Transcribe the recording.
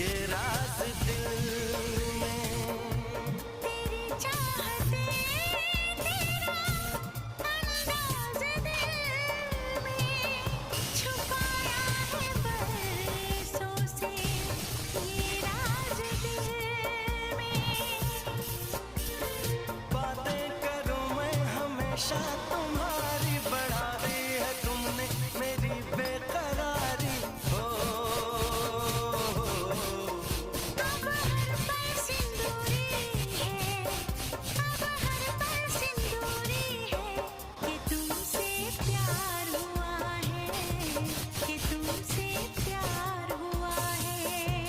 ये राज दिल में। तेरी चाहते तेरा अंदाज दिल में छुपाया है बरसों से ये राज दिल में। बातें करूं मैं हमेशा